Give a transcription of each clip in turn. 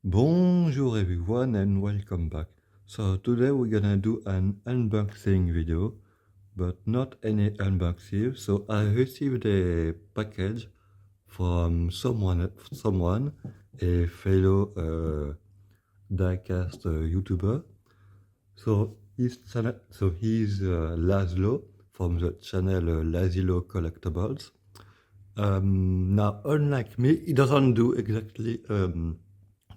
Bonjour everyone and welcome back. So today we're gonna do an unboxing video, but not any unboxing. So I received a package from someone, a fellow diecast YouTuber. He's Laszlo from the channel Lazilo Collectibles. Now, unlike me, he doesn't do exactly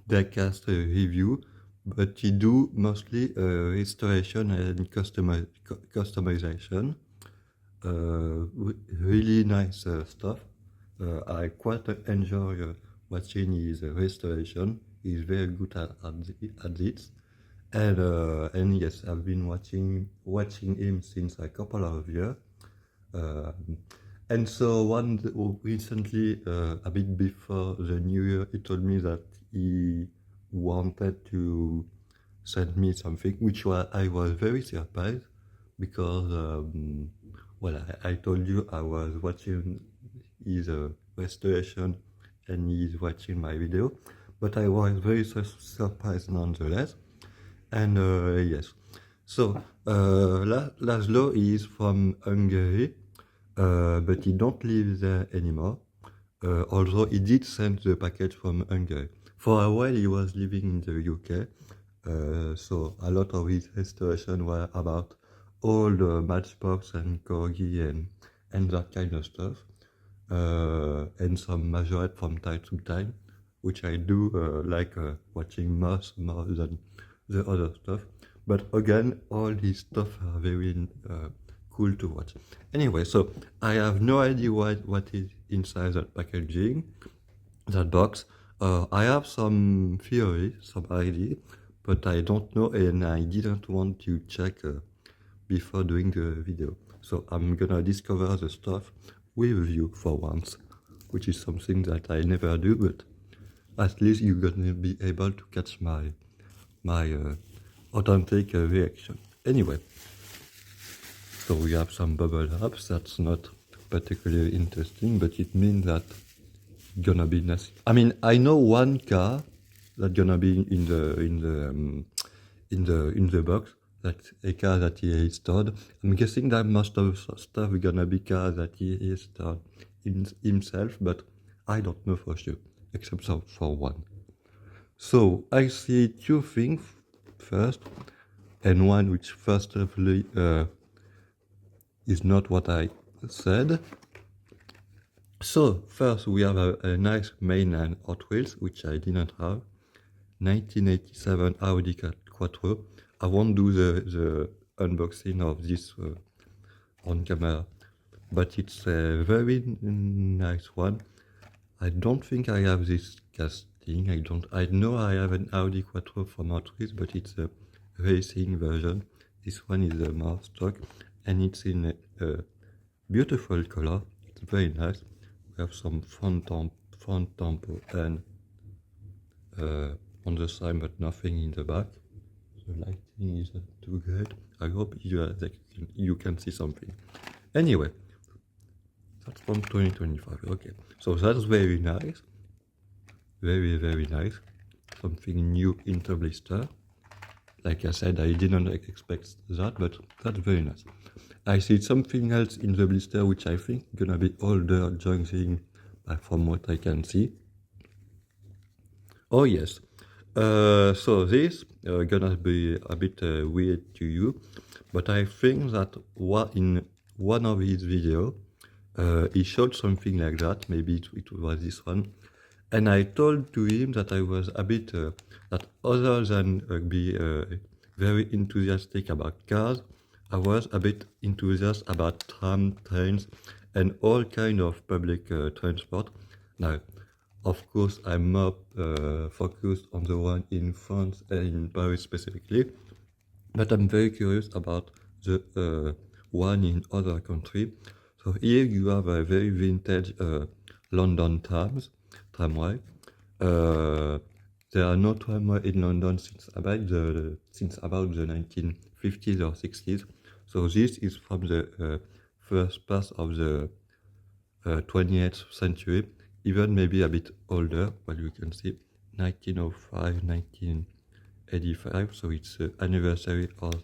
diecast review, but he do mostly restoration and customization. Really nice stuff. I quite enjoy watching his restoration. He's very good at it. And yes, I've been watching him since a couple of years. Uh, and so recently, a bit before the new year, he told me that he wanted to send me something, I was very surprised because, I told you I was watching his restoration and he's watching my video, but I was very surprised nonetheless. And yes, so Laszlo is from Hungary, but he don't live there anymore. Although he did send the package from Hungary. For a while he was living in the UK, so a lot of his restoration were about all the Matchbox and Corgi and that kind of stuff, and some Majorette from time to time, which I do like watching more than the other stuff. But again, all his stuff are very cool to watch. Anyway, so I have no idea what is inside that packaging, that box. I have some theory, some idea, but I don't know, and I didn't want to check before doing the video. So I'm gonna discover the stuff with you for once, which is something that I never do, but at least you're gonna be able to catch my authentic reaction. Anyway, so we have some bubble wraps. That's not particularly interesting, but it means that gonna be nice. I mean, I know one car that's gonna be in the box. That's a car that he restored. I'm guessing that most of stuff gonna be cars that he restored himself, but I don't know for sure, except for one. So I see two things first, and one which firstly is not what I said. So first we have a nice mainline Hot Wheels, which I didn't have, 1987 Audi Quattro. I won't do the unboxing of this on camera, but it's a very nice one. I don't think I have this casting. I know I have an Audi Quattro from Hot Wheels, but it's a racing version. This one is a more stock, and it's in a beautiful color. It's very nice. We have some front tampo and on the side, but nothing in the back. The lighting isn't too good. I hope you can see something. Anyway, that's from 2025. Okay, so that's very nice. Very, very nice. Something new in the blister. Like I said, I didn't expect that, but that's very nice. I see something else in the blister, which I think gonna be older junction from what I can see. Oh yes. So this gonna be a bit weird to you, but I think that in one of his videos, he showed something like that. Maybe it was this one, and I told to him that I was a bit that other than be very enthusiastic about cars, I was a bit enthusiastic about tram, trains, and all kind of public transport. Now, of course, I'm more focused on the one in France and in Paris specifically, but I'm very curious about the one in other countries. So here you have a very vintage London tramway. There are no tramway in London since about the 1950s or 60s. So this is from the first part of the 20th century, even maybe a bit older, what you can see. 1905, 1985, so it's the anniversary of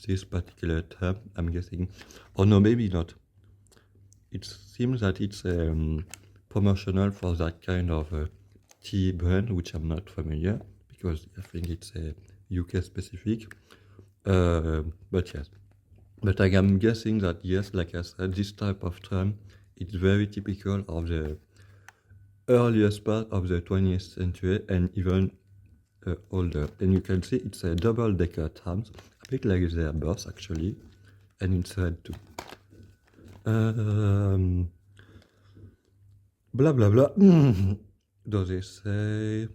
this particular term, I'm guessing. Or no, maybe not. It seems that it's promotional for that kind of tea brand, which I'm not familiar, because I think it's a UK specific. But yes. But I am guessing that, yes, like I said, this type of tram, it's very typical of the earliest part of the 20th century and even older. And you can see it's a double-decker trams, a bit like their bus actually, and it's red too. Blah blah blah. Does it say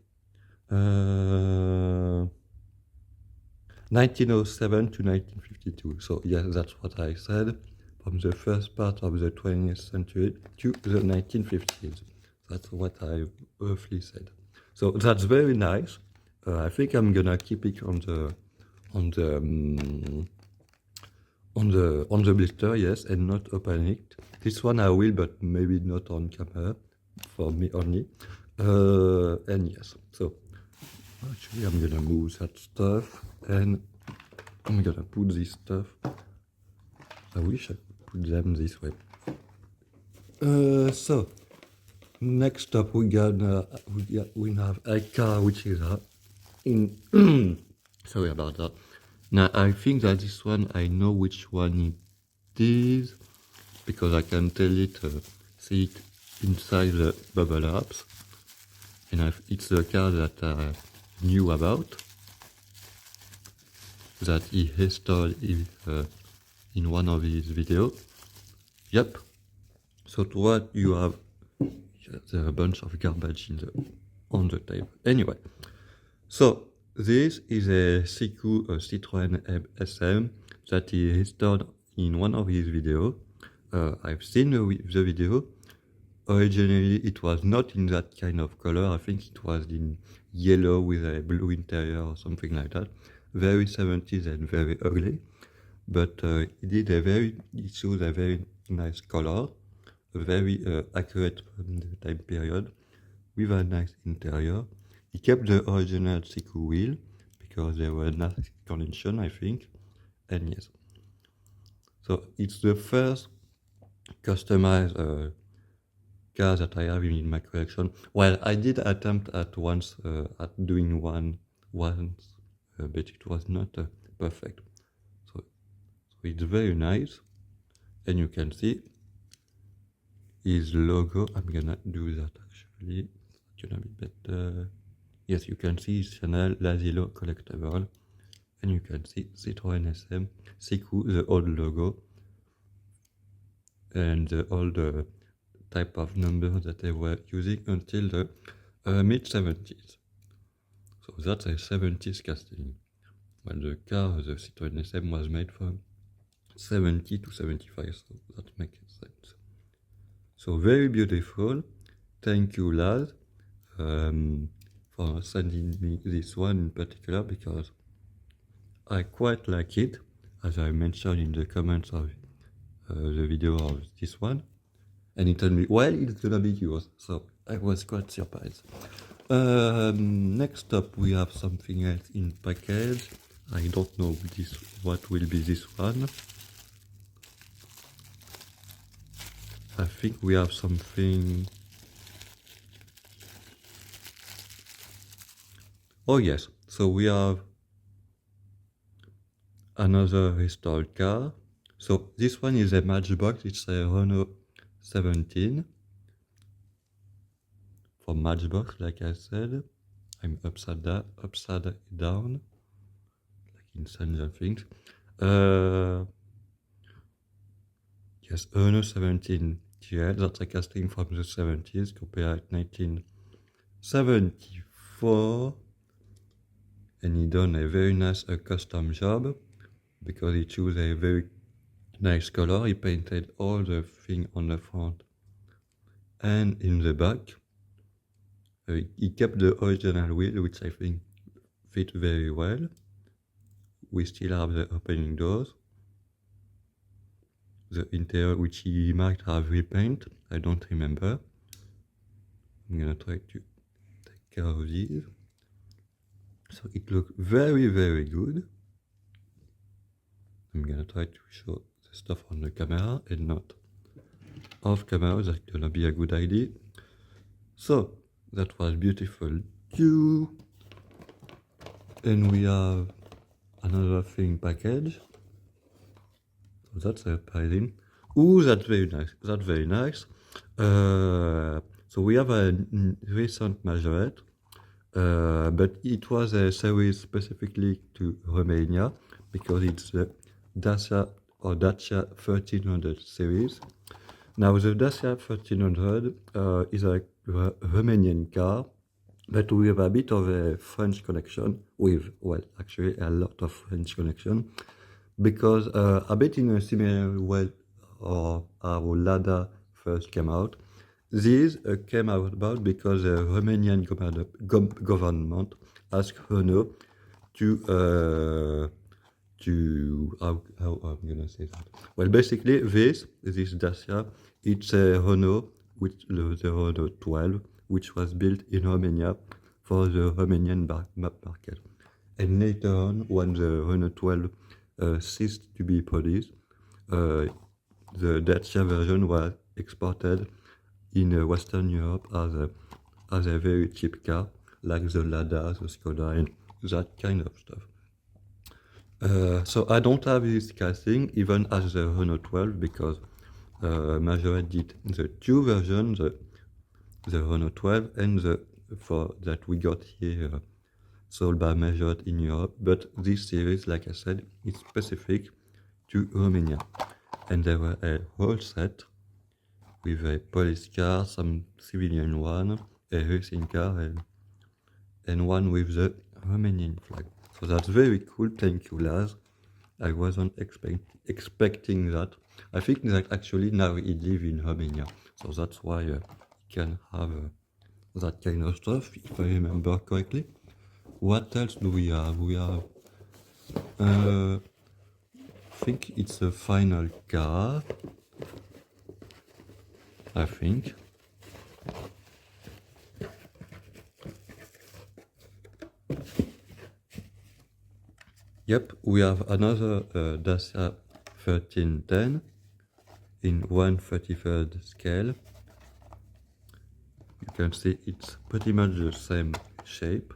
1907 to 1952? So yes, that's what I said. From the first part of the 20th century to the 1950s. That's what I roughly said. So that's very nice. I think I'm gonna keep it on the blister, yes, and not open it. This one I will, but maybe not on camera, for me only. And yes, so actually I'm gonna move that stuff, and I'm gonna put this stuff. I wish I could put them this way. So next up we have a car which is in. Sorry about that. Now I think that this one I know which one it is because I can tell it, see it inside the bubble wraps, and it's the car that I knew about, that he installed in one of his videos. Yep. So to what you have, there are a bunch of garbage on the table. Anyway, so this is a Citroën SM that he installed in one of his videos. I've seen the video. Originally, it was not in that kind of color. I think it was in yellow with a blue interior or something like that. Very 70s and very ugly. But it shows a very nice color, very accurate from the time period, with a nice interior. He kept the original Siku wheel because they were nice condition, I think. And yes, so it's the first customized car that I have in my collection. Well, I did attempt at doing one once, but it was not perfect. So it's very nice, and you can see his logo. I'm gonna do that actually. It's gonna be better. Yes, you can see his Chanel Lazilo collectible, and you can see Citroën SM, Siku, the old logo, and the old type of numbers that they were using until the mid-70s. So that's a 70s casting. Well, the car, the Citroën SM, was made from 70 to 75, so that makes sense. So very beautiful. Thank you, Laz, for sending me this one in particular, because I quite like it, as I mentioned in the comments of the video of this one. And he told me, well, it's gonna be yours. So I was quite surprised. Next up, we have something else in package. I don't know what will be this one. I think we have something. Oh yes, so we have another restored car. So this one is a Matchbox. It's a Renault 17 from Matchbox, like I said. I'm upside down, like in Stranger Things. Yes, Renault 17 GL. That's a casting from the 70s, compared to 1974. And he done a very nice custom job, because he chose a very nice color. He painted all the thing on the front and in the back. He kept the original wheel, which I think fit very well. We still have the opening doors. The interior, which he might have repainted, I don't remember. I'm gonna try to take care of these. So it looks very, very good. I'm gonna try to show the stuff on the camera and not off camera. That's gonna be a good idea. So that was beautiful too. And we have another thing package. So that's surprising. Ooh, that's very nice. That's very nice. So we have a recent Majorette, but it was a series specifically to Romania because it's the Dacia or Dacia 1300 series. Now the Dacia 1300 is a Romanian car, but we have a bit of a French connection with, well, actually a lot of French connection, because a bit in a similar way or how Lada first came out. These came about because the Romanian government asked Renault to how I'm gonna say that. Well, basically this Dacia, it's a Renault with the Renault 12, which was built in Romania for the Romanian market. And later on, when the Renault 12 ceased to be produced, the Dacia version was exported in Western Europe as a very cheap car, like the Lada, the Skoda, and that kind of stuff. So I don't have this casting even as the Renault 12 because Majorette did the two versions, the Renault 12 and the that we got here sold by Majorette in Europe. But this series, like I said, is specific to Romania, and there were a whole set with a police car, some civilian one, a racing car, and one with the Romanian flag. So that's very cool. Thank you, Laz. I wasn't expecting that. I think that actually now he lives in Romania, so that's why he can have that kind of stuff, if I remember correctly. What else do we have? We have, I think it's a final car. I think. Yep, we have another Dacia 1310 in 1/33 scale. You can see it's pretty much the same shape.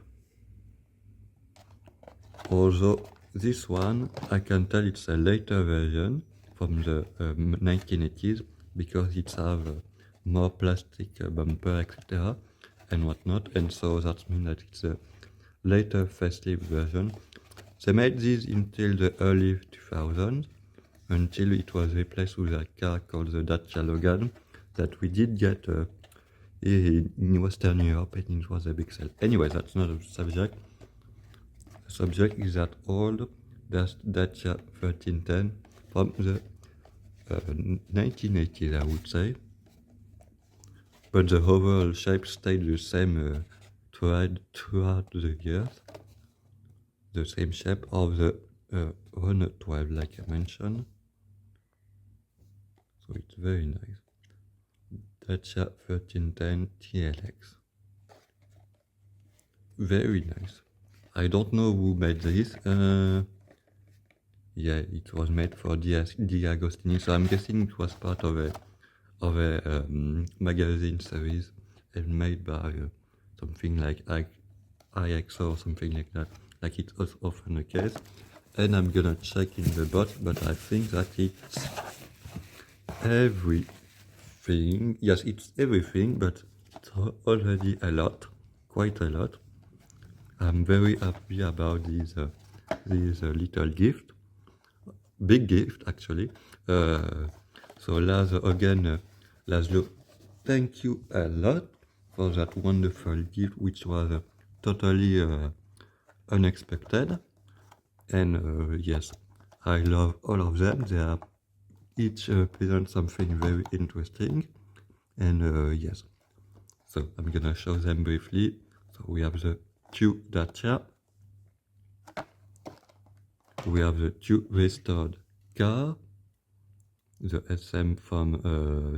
Although this one, I can tell it's a later version from the 1980s because it has more plastic bumper, etc. and whatnot, and so that means that it's a later facelift version. They made this until the early 2000s, until it was replaced with a car called the Dacia Logan that we did get in Western Europe, and it was a big sale. Anyway, that's not the subject. The subject is that old Dacia 1310 from the 1980s, I would say. But the overall shape stayed the same throughout the years. The same shape of the Renault 12, like I mentioned. So it's very nice. Dacia 1310 TLX. Very nice. I don't know who made this. Yeah, it was made for Di Agostini, so I'm guessing it was part of a magazine series and made by something like IXO or something like that, like it was often the case. And I'm gonna check in the box, but I think that it's everything. Yes, it's everything, but it's already a lot, quite a lot. I'm very happy about these little gift, big gift actually. So Laz, again, Laszlo, thank you a lot for that wonderful gift, which was totally unexpected. And yes, I love all of them. They are each present something very interesting. And yes, so I'm gonna show them briefly. So we have the two Dacia. We have the two restored car, the SM from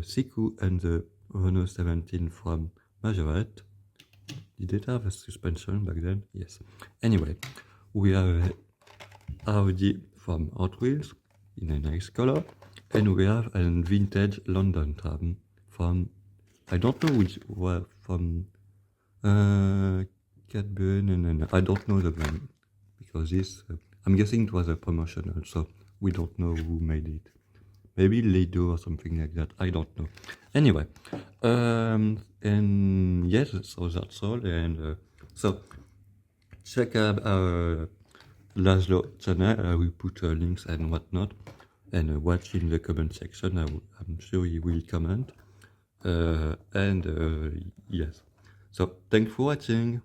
Siku and the Renault 17 from Majorette. Did it have a suspension back then? Yes. Anyway, we have Audi from Hot Wheels in a nice color, and we have a vintage London tram from, I don't know which, well, from Cadbury, no, I don't know the brand, because this, I'm guessing it was a promotional, so we don't know who made it. Maybe Lido or something like that, I don't know. Anyway, and yes, so that's all, and so check out our Laszlo channel, I will put links and whatnot, and watch in the comment section, I'm sure he will comment, and yes, so thanks for watching.